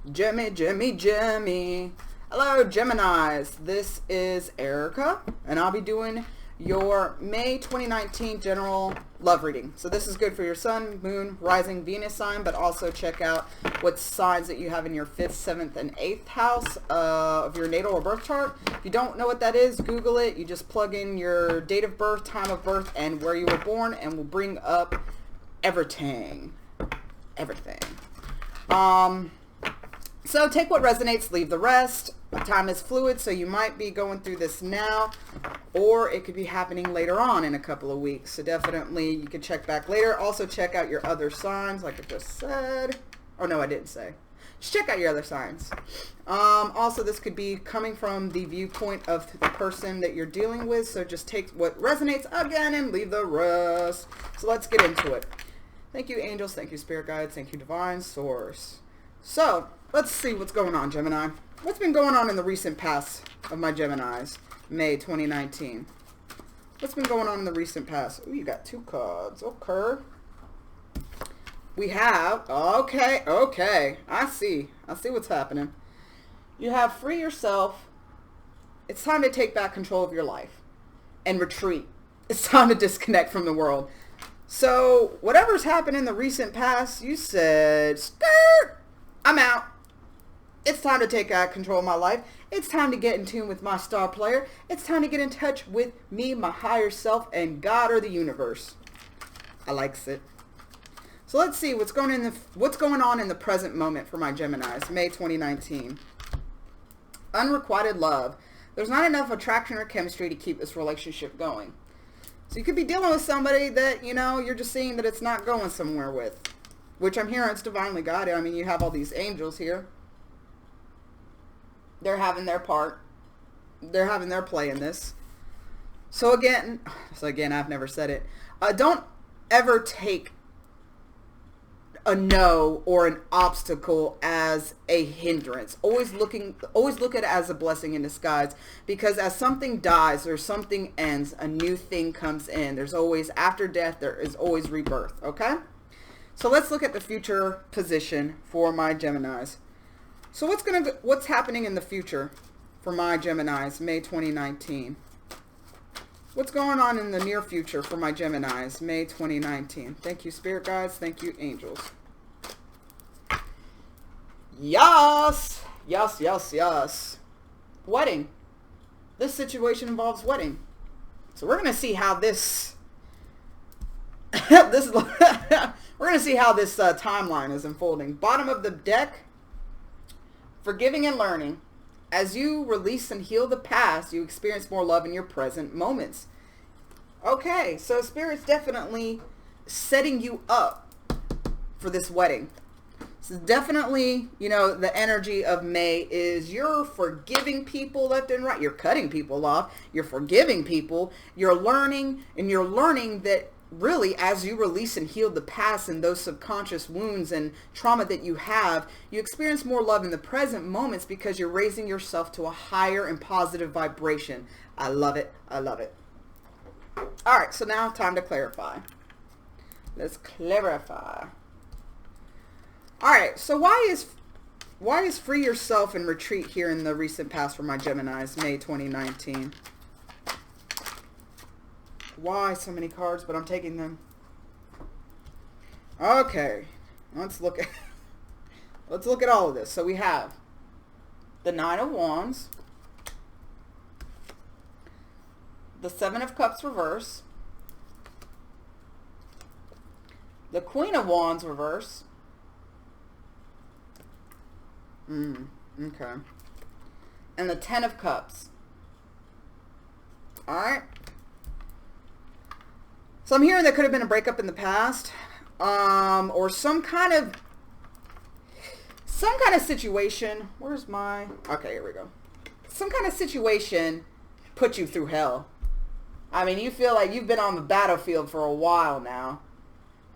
Jimmy. Hello, Geminis. This is Erica, and I'll be doing your May 2019 general love reading. So this is good for your sun, moon, rising, Venus sign, but also check out what signs that you have in your 5th, 7th, and 8th house of your natal or birth chart. If you don't know what that is, Google it. You just plug in your date of birth, time of birth, and where you were born, and we'll bring up everything. So take what resonates, leave the rest. Time is fluid, so you might be going through this now, or it could be happening later on in a couple of weeks. So definitely you can check back later. Also check out your other signs, like I just said. Oh no, I didn't say. Just check out your other signs. Also, this could be coming from the viewpoint of the person that you're dealing with. So just take what resonates again and leave the rest. So let's get into it. Thank you, angels. Thank you, spirit guides. Thank you, divine source. So let's see what's going on, Gemini. What's been going on in the recent past of my Geminis, May 2019? What's been going on in the recent past? Ooh, you got 2 cards. Okay. We have, okay. I see what's happening. You have free yourself. It's time to take back control of your life and retreat. It's time to disconnect from the world. So whatever's happened in the recent past, you said, skirt, I'm out. It's time to take control of my life. It's time to get in tune with my star player. It's time to get in touch with me, my higher self, and God or the universe. I likes it. So let's see what's going on in the present moment for my Geminis, May 2019. Unrequited love. There's not enough attraction or chemistry to keep this relationship going. So you could be dealing with somebody that, you know, you're just seeing that it's not going somewhere with. Which I'm hearing it's divinely guided. I mean, you have all these angels here. They're having their part. They're having their play in this. So again, I've never said it. Don't ever take a no or an obstacle as a hindrance. Always look at it as a blessing in disguise, because as something dies or something ends, a new thing comes in. There's always, after death, there is always rebirth, okay? So let's look at the future position for my Geminis. So what's happening in the future for my Geminis, May 2019? What's going on in the near future for my Geminis, May 2019? Thank you, spirit guides. Thank you, angels. Yes. Wedding. This situation involves wedding. So we're going to see how this we're going to see how this timeline is unfolding. Bottom of the deck. Forgiving and learning. As you release and heal the past, you experience more love in your present moments. Okay, so Spirit's definitely setting you up for this wedding. So definitely, you know, the energy of May is you're forgiving people left and right. You're cutting people off. You're forgiving people. You're learning, and you're learning that really, as you release and heal the past and those subconscious wounds and trauma that you have, you experience more love in the present moments because you're raising yourself to a higher and positive vibration. I love it. All right, so now time to clarify. Let's clarify. All right, so why is free yourself and retreat here in the recent past for my Geminis, May 2019? Why so many cards, but I'm taking them. Okay, let's look at all of this. So we have the 9 of Wands, the 7 of Cups reverse, the Queen of Wands reverse. Okay. And the 10 of Cups. All right. So I'm hearing there could have been a breakup in the past, or some kind of situation. Where's my? Okay, here we go. Some kind of situation put you through hell. I mean, you feel like you've been on the battlefield for a while now,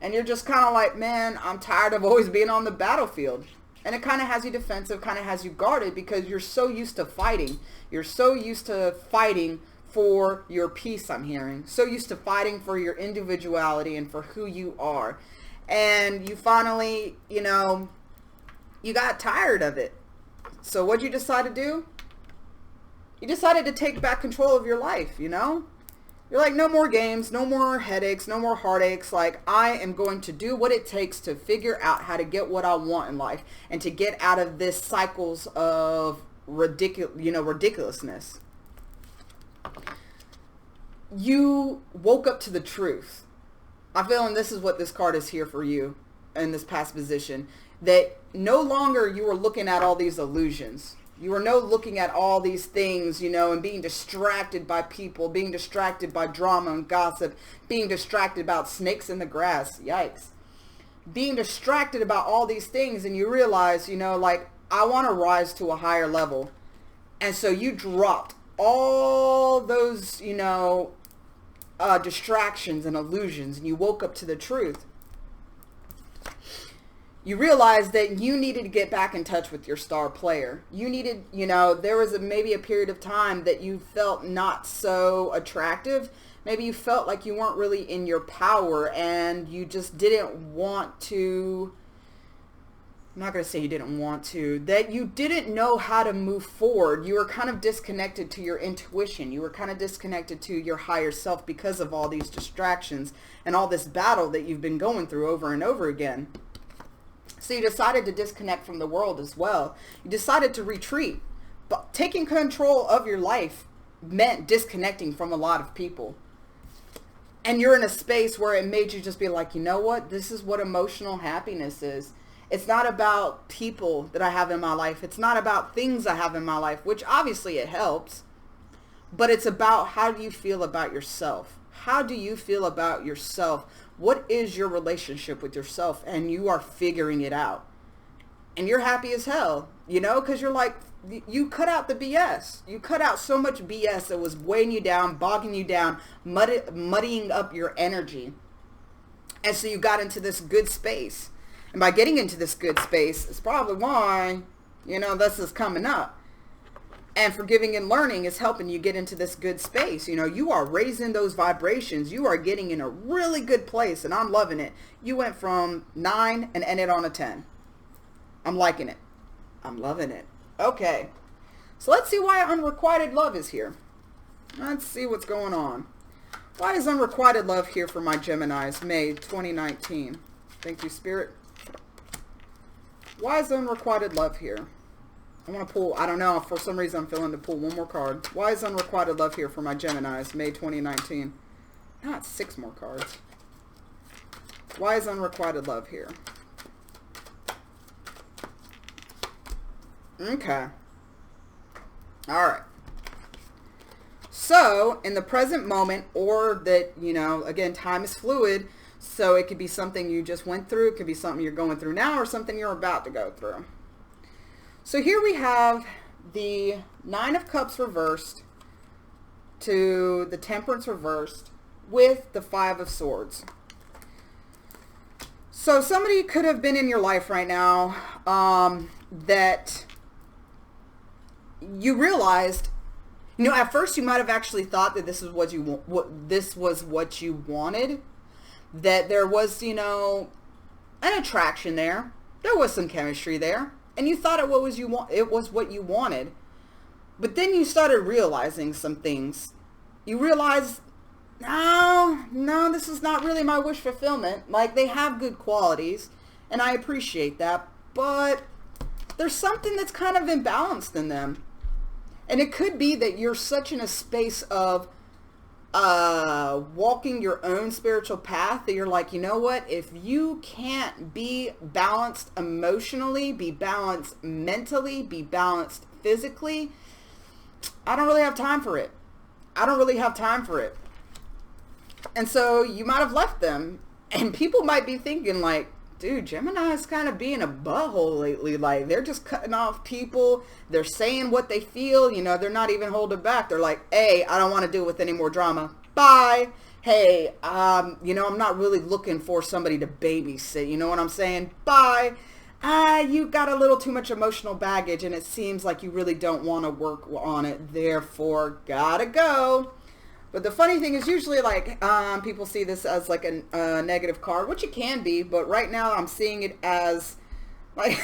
and you're just kind of like, man, I'm tired of always being on the battlefield. And it kind of has you defensive, kind of has you guarded, because you're so used to fighting. You're so used to fighting for your peace, I'm hearing. So used to fighting for your individuality and for who you are. And you finally, you know, You got tired of it. So what'd you decide to do? You decided to take back control of your life, you know? You're like, no more games, no more headaches, no more heartaches. Like, I am going to do what it takes to figure out how to get what I want in life and to get out of this cycles of ridiculousness. You woke up to the truth. I feel, and this is what this card is here for you in this past position, that no longer you are looking at all these illusions. You are no looking at all these things, you know, and being distracted by people, being distracted by drama and gossip, being distracted about snakes in the grass. Yikes. Being distracted about all these things, and you realize, you know, like, I want to rise to a higher level. And so you dropped all those, you know, distractions and illusions, and you woke up to the truth. You realized that you needed to get back in touch with your star player. You needed, you know, there was maybe a period of time that you felt not so attractive. Maybe you felt like you weren't really in your power and you just didn't want to, I'm not going to say you didn't want to, that you didn't know how to move forward. You were kind of disconnected to your intuition. You were kind of disconnected to your higher self because of all these distractions and all this battle that you've been going through over and over again. So you decided to disconnect from the world as well. You decided to retreat. But taking control of your life meant disconnecting from a lot of people. And you're in a space where it made you just be like, you know what? This is what emotional happiness is. It's not about people that I have in my life. It's not about things I have in my life, which obviously it helps. But it's about, how do you feel about yourself? How do you feel about yourself? What is your relationship with yourself? And you are figuring it out. And you're happy as hell, you know, because you're like, you cut out the BS. You cut out so much BS that was weighing you down, bogging you down, muddying up your energy. And so you got into this good space. And by getting into this good space, it's probably why, you know, this is coming up. And forgiving and learning is helping you get into this good space. You know, you are raising those vibrations. You are getting in a really good place, and I'm loving it. You went from 9 and ended on a 10. I'm liking it. I'm loving it. Okay. So let's see why unrequited love is here. Let's see what's going on. Why is unrequited love here for my Geminis, May 2019? Thank you, Spirit. Why is unrequited love here? I want to pull, I don't know, for some reason I'm feeling to pull one more card. Why is unrequited love here for my Geminis, May 2019? Not 6 more cards. Why is unrequited love here? Okay. All right. So, in the present moment, or that, you know, again, time is fluid, so it could be something you just went through, it could be something you're going through now, or something you're about to go through. So here we have the 9 of Cups reversed to the Temperance reversed with the 5 of Swords. So somebody could have been in your life right now that you realized, you know, at first you might have actually thought that this is what you what you wanted, that there was, you know, an attraction there. There was some chemistry there. And you thought it was what you wanted. But then you started realizing some things. You realized, no, this is not really my wish fulfillment. Like, they have good qualities, and I appreciate that, but there's something that's kind of imbalanced in them. And it could be that you're such in a space of walking your own spiritual path that you're like, you know what, if you can't be balanced emotionally, be balanced mentally, be balanced physically, I don't really have time for it. I don't really have time for it. And so you might have left them, and people might be thinking like, dude, Gemini's kind of being a butthole lately. Like, they're just cutting off people. They're saying what they feel. You know, they're not even holding back. They're like, hey, I don't want to deal with any more drama. Bye. Hey, you know, I'm not really looking for somebody to babysit. You know what I'm saying? Bye. You got a little too much emotional baggage, and it seems like you really don't want to work on it. Therefore, gotta go. But the funny thing is usually like people see this as like a negative card, which it can be. But right now I'm seeing it as Like,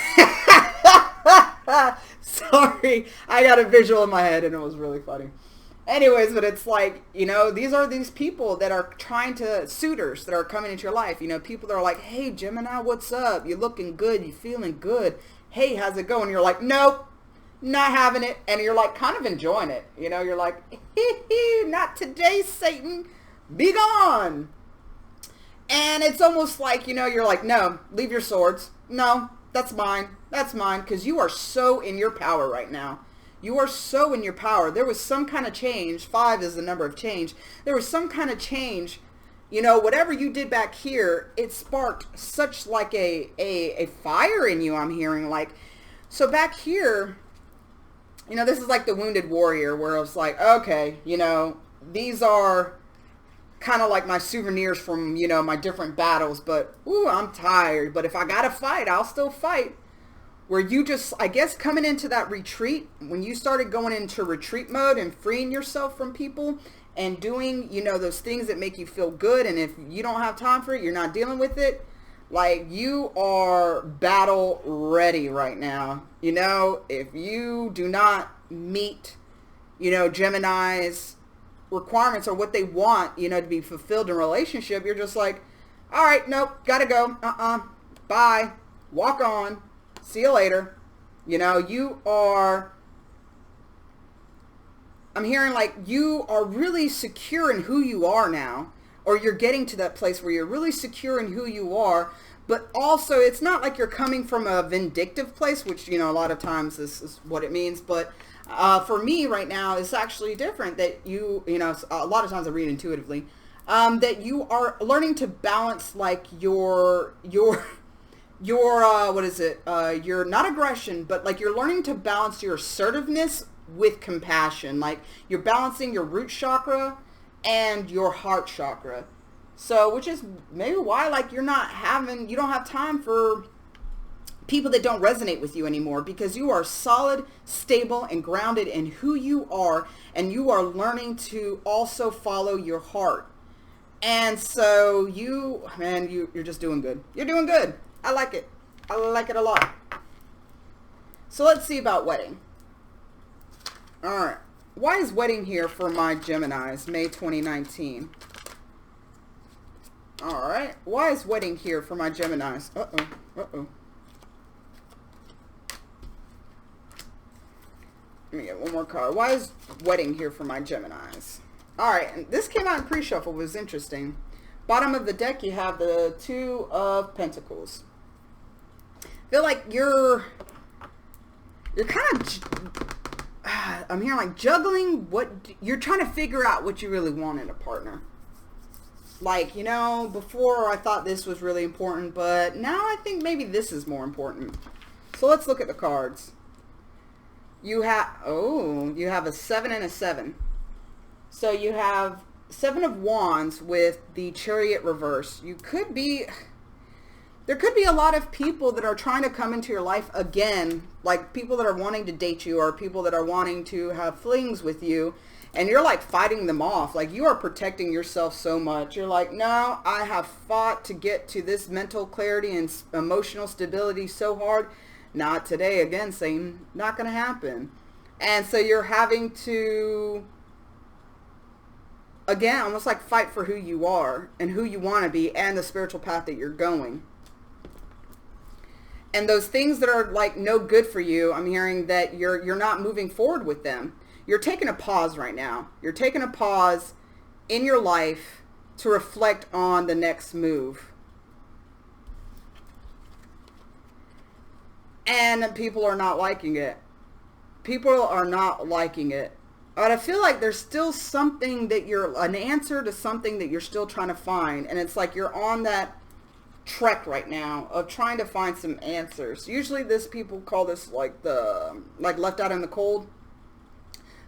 sorry, I got a visual in my head and it was really funny. Anyways, but it's like, you know, these are these people that are trying to, suitors that are coming into your life. You know, people that are like, hey, Gemini, what's up? You're looking good. You feeling good. Hey, how's it going? You're like, nope, not having it. And you're like kind of enjoying it. You know, you're like, not today, Satan. Be gone. And it's almost like, you know, you're like, no, leave your swords. No, that's mine. That's mine. Because you are so in your power right now. You are so in your power. There was some kind of change. 5 is the number of change. There was some kind of change. You know, whatever you did back here, it sparked such like a fire in you, I'm hearing. Like, so back here, you know, this is like the wounded warrior where I was like, okay, you know, these are kind of like my souvenirs from, you know, my different battles. But, ooh, I'm tired. But if I got to fight, I'll still fight. Where you just, I guess, coming into that retreat, when you started going into retreat mode and freeing yourself from people and doing, you know, those things that make you feel good. And if you don't have time for it, you're not dealing with it. Like, you are battle ready right now. You know, if you do not meet, you know, Gemini's requirements or what they want, you know, to be fulfilled in a relationship, you're just like, all right, nope, gotta go. Bye. Walk on. See you later. You know, you are, I'm hearing like you are really secure in who you are now, or you're getting to that place where you're really secure in who you are, but also it's not like you're coming from a vindictive place, which, you know, a lot of times this is what it means. But for me right now, it's actually different that you know, a lot of times I read intuitively, that you are learning to balance like your what is it? Your not aggression, but like you're learning to balance your assertiveness with compassion. Like you're balancing your root chakra and your heart chakra. So, which is maybe why like you don't have time for people that don't resonate with you anymore, because you are solid, stable, and grounded in who you are, and you are learning to also follow your heart. And so you're just doing good. You're doing good. I like it. I like it a lot. So let's see about wedding. All right. Why is wedding here for my Geminis, May 2019? All right. Why is wedding here for my Geminis? Uh-oh. Let me get one more card. Why is wedding here for my Geminis? All right. And this came out in pre-shuffle. It was interesting. Bottom of the deck, you have the 2 of Pentacles. Feel like you're kind of, I'm hearing like juggling you're trying to figure out what you really want in a partner. Like, you know, before I thought this was really important, but now I think maybe this is more important. So let's look at the cards. You have a 7 and a 7. So you have 7 of Wands with the Chariot reverse. There could be a lot of people that are trying to come into your life again, like people that are wanting to date you or people that are wanting to have flings with you, and you're like fighting them off. Like you are protecting yourself so much. You're like, no, I have fought to get to this mental clarity and emotional stability so hard. Not today. Again, saying not going to happen. And so you're having to, again, almost like fight for who you are and who you want to be and the spiritual path that you're going. And those things that are like no good for you, I'm hearing that you're not moving forward with them. You're taking a pause right now. You're taking a pause in your life to reflect on the next move. And people are not liking it. People are not liking it. But I feel like there's still something that an answer to something that you're still trying to find. And it's like you're on that trek right now of trying to find some answers. Usually people call this like left out in the cold.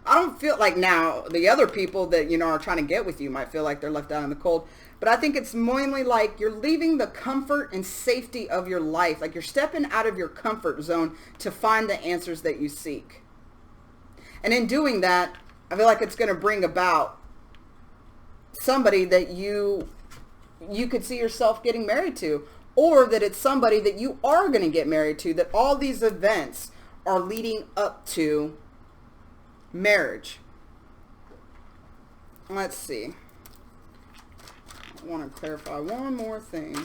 I don't feel like now the other people that, you know, are trying to get with you might feel like they're left out in the cold. But I think it's mainly like you're leaving the comfort and safety of your life. Like you're stepping out of your comfort zone to find the answers that you seek. And in doing that, I feel like it's going to bring about somebody that you could see yourself getting married to, or that it's somebody that you are going to get married to, that all these events are leading up to marriage. Let's see. I want to clarify one more thing.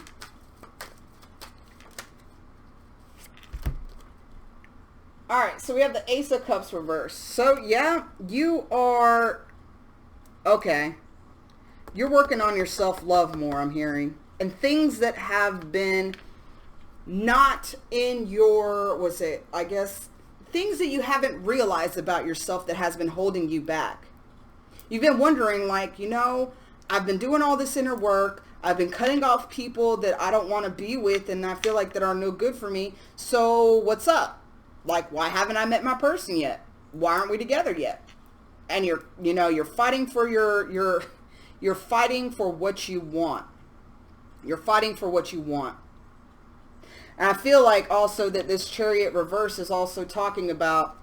All right, so we have the Ace of Cups reversed. So yeah, you are, okay, you're working on your self-love more, I'm hearing. And things that have been not in your, what's it, I guess, things that you haven't realized about yourself that has been holding you back. You've been wondering, like, you know, I've been doing all this inner work. I've been cutting off people that I don't want to be with and I feel like that are no good for me. So what's up? Like, why haven't I met my person yet? Why aren't we together yet? And you're fighting for you're fighting for what you want. You're fighting for what you want. And I feel like also that this Chariot reverse is also talking about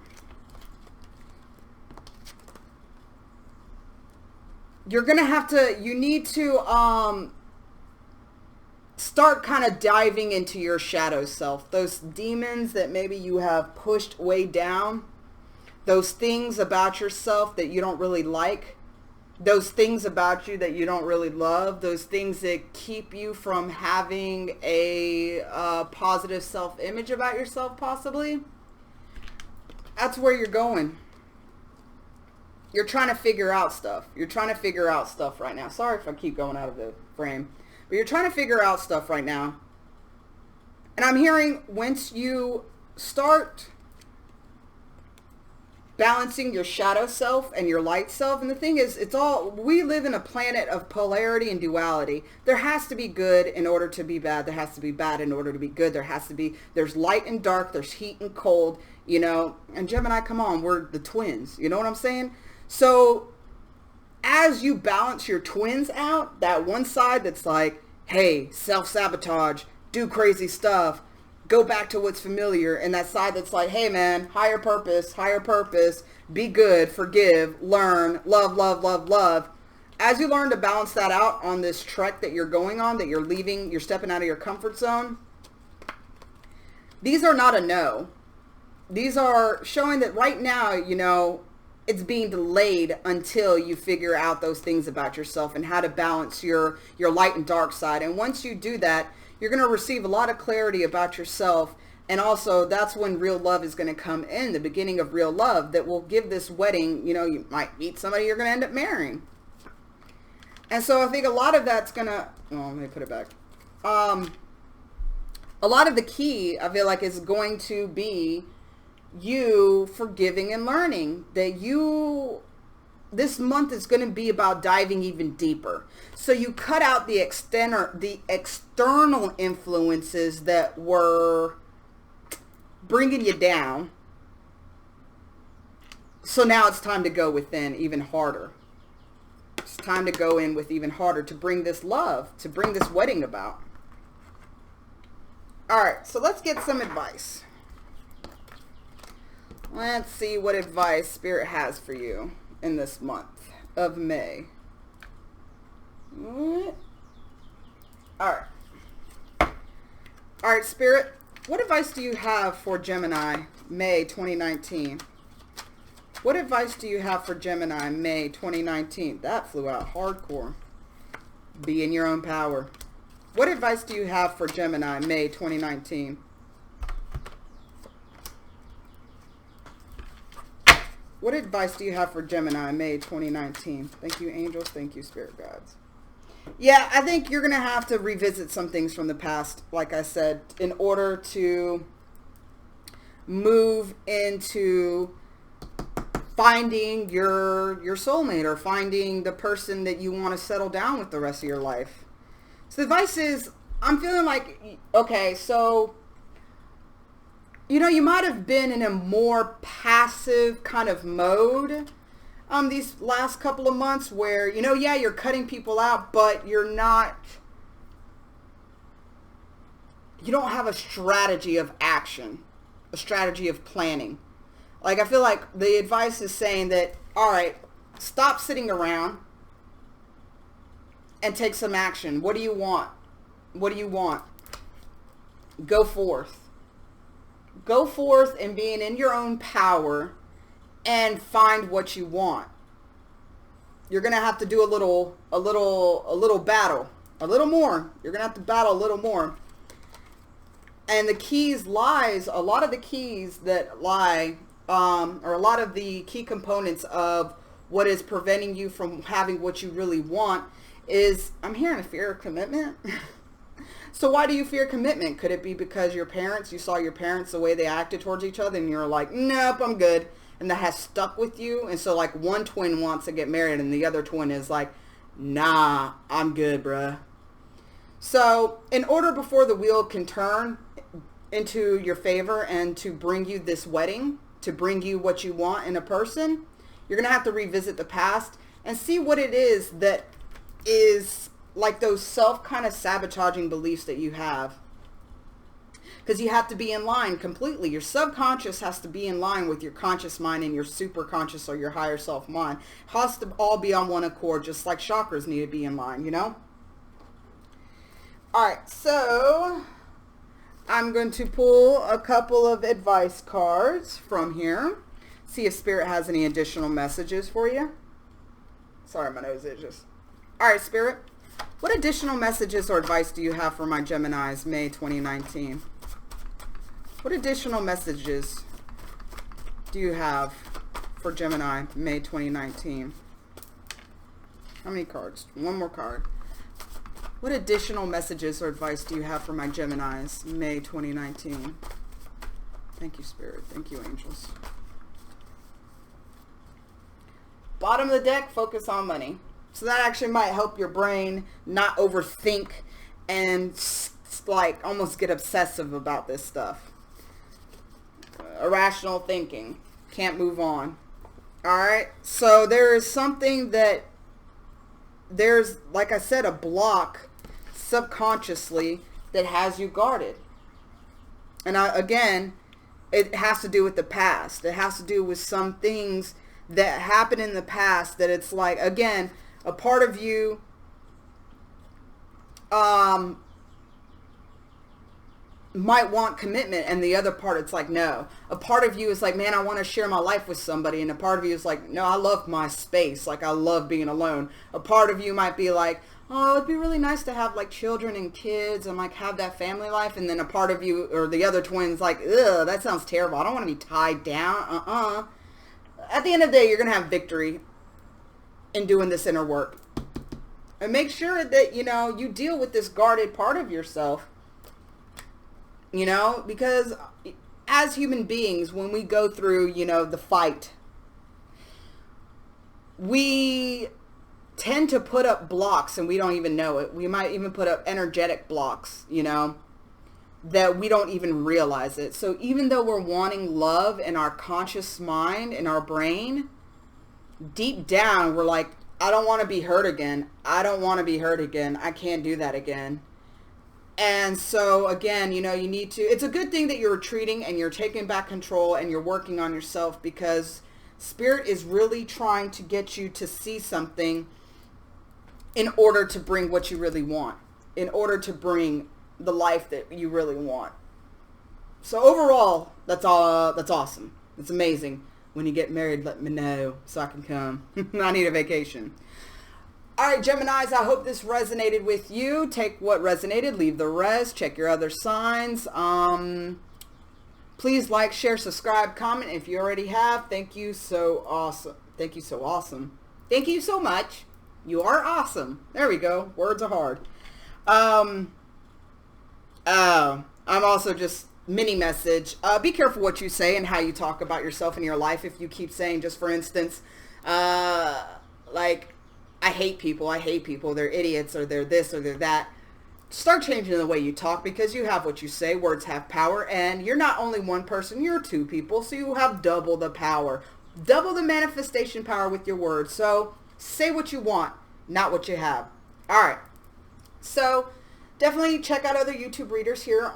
you're going to have to, you need to start kind of diving into your shadow self. Those demons that maybe you have pushed way down. Those things about yourself that you don't really like. Those things about you that you don't really love. Those things that keep you from having a positive self-image about yourself, possibly. That's where you're going. You're trying to figure out stuff. You're trying to figure out stuff right now. Sorry if I keep going out of the frame. But you're trying to figure out stuff right now. And I'm hearing once you start balancing your shadow self and your light self. And the thing is, we live in a planet of polarity and duality. There has to be good in order to be bad. There has to be bad in order to be good. There's light and dark. There's heat and cold, you know. And Gemini, come on, we're the twins. You know what I'm saying? So as you balance your twins out, that one side that's like, hey, self-sabotage, do crazy stuff, go back to what's familiar, and that side that's like, hey man, higher purpose, be good, forgive, learn, love, love, love, love. As you learn to balance that out on this trek that you're going on, that you're stepping out of your comfort zone, these are not a no. These are showing that right now, you know, it's being delayed until you figure out those things about yourself and how to balance your light and dark side. And once you do that, you're going to receive a lot of clarity about yourself. And also that's when real love is going to come in, the beginning of real love that will give this wedding, you know, you might meet somebody you're going to end up marrying. And so I think a lot of that's going to, let me put it back. A lot of the key, I feel like, is going to be you forgiving and learning that this month is going to be about diving even deeper. So you cut out the external influences that were bringing you down. So now it's time to go within even harder. It's time to go in with even harder to bring this love, to bring this wedding about. All right, so let's get some advice. Let's see what advice Spirit has for you in this month of May. All right, Spirit, what advice do you have for Gemini, May 2019? What advice do you have for Gemini, May 2019? That flew out hardcore. Be in your own power. What advice do you have for Gemini, May 2019? What advice do you have for Gemini, May 2019? Thank you, angels. Thank you, spirit guides. Yeah, I think you're going to have to revisit some things from the past, like I said, in order to move into finding your soulmate or finding the person that you want to settle down with the rest of your life. So the advice is, I'm feeling like, okay, so you know, you might have been in a more passive kind of mode these last couple of months where, you know, yeah, you're cutting people out, but you don't have a strategy of action, a strategy of planning. Like, I feel like the advice is saying that, all right, stop sitting around and take some action. What do you want? What do you want? go forth. Go forth and being in your own power and find what you want. You're going to have to do a little battle, a little more. You're going to have to battle a little more. And the keys lies, a lot of the keys that lie, or a lot of the key components of what is preventing you from having what you really want is, I'm hearing a fear of commitment. So why do you fear commitment? Could it be because you saw your parents, the way they acted towards each other, and you're like, nope, I'm good. And that has stuck with you. And so like one twin wants to get married and the other twin is like, nah, I'm good, bruh. So in order before the wheel can turn into your favor and to bring you this wedding, to bring you what you want in a person, you're going to have to revisit the past and see what it is that is like those self kind of sabotaging beliefs that you have. Because you have to be in line completely. Your subconscious has to be in line with your conscious mind and your super conscious or your higher self mind. It has to all be on one accord, just like chakras need to be in line, you know? All right, so I'm going to pull a couple of advice cards from here. See if Spirit has any additional messages for you. Sorry, my nose itches. All right, Spirit. What additional messages or advice do you have for my Geminis, May 2019? What additional messages do you have for Gemini, May 2019? How many cards? One more card. What additional messages or advice do you have for my Geminis, May 2019? Thank you, Spirit. Thank you, angels. Bottom of the deck, focus on money. So that actually might help your brain not overthink and like almost get obsessive about this stuff. Irrational thinking. Can't move on. Alright, so there is something that there's, like I said, a block subconsciously that has you guarded. And again, it has to do with the past. It has to do with some things that happened in the past that it's like, again, a part of you might want commitment, and the other part it's like no. A part of you is like, man, I want to share my life with somebody, and a part of you is like, no, I love my space, like I love being alone. A part of you might be like, oh, it'd be really nice to have like children and kids and like have that family life. And then a part of you or the other twin's like, ugh, that sounds terrible, I don't want to be tied down. At the end of the day, you're gonna have victory in doing this inner work. And make sure that, you know, you deal with this guarded part of yourself. You know, because as human beings, when we go through, you know, the fight, we tend to put up blocks and we don't even know it. We might even put up energetic blocks, you know, that we don't even realize it. So even though we're wanting love in our conscious mind, in our brain, deep down, we're like, I don't want to be hurt again. I don't want to be hurt again. I can't do that again. And so again, you know, you need to, it's a good thing that you're retreating and you're taking back control and you're working on yourself, because Spirit is really trying to get you to see something in order to bring what you really want, in order to bring the life that you really want. So overall, that's awesome. It's amazing. When you get married, let me know so I can come. I need a vacation. All right, Geminis, I hope this resonated with you. Take what resonated, leave the rest. Check your other signs. Please like, share, subscribe, comment if you already have. Thank you so awesome. Thank you so awesome. Thank you so much. You are awesome. There we go. Words are hard. I'm also just mini message. Be careful what you say and how you talk about yourself in your life. If you keep saying, just for instance, like, I hate people, they're idiots, or they're this, or they're that. Start changing the way you talk, because you have what you say. Words have power, and you're not only one person, you're two people, so you have double the power. Double the manifestation power with your words. So say what you want, not what you have. All right. So definitely check out other YouTube readers here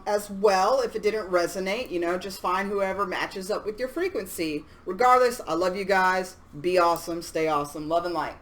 as well. If it didn't resonate, you know, just find whoever matches up with your frequency. Regardless, I love you guys. Be awesome. Stay awesome. Love and light.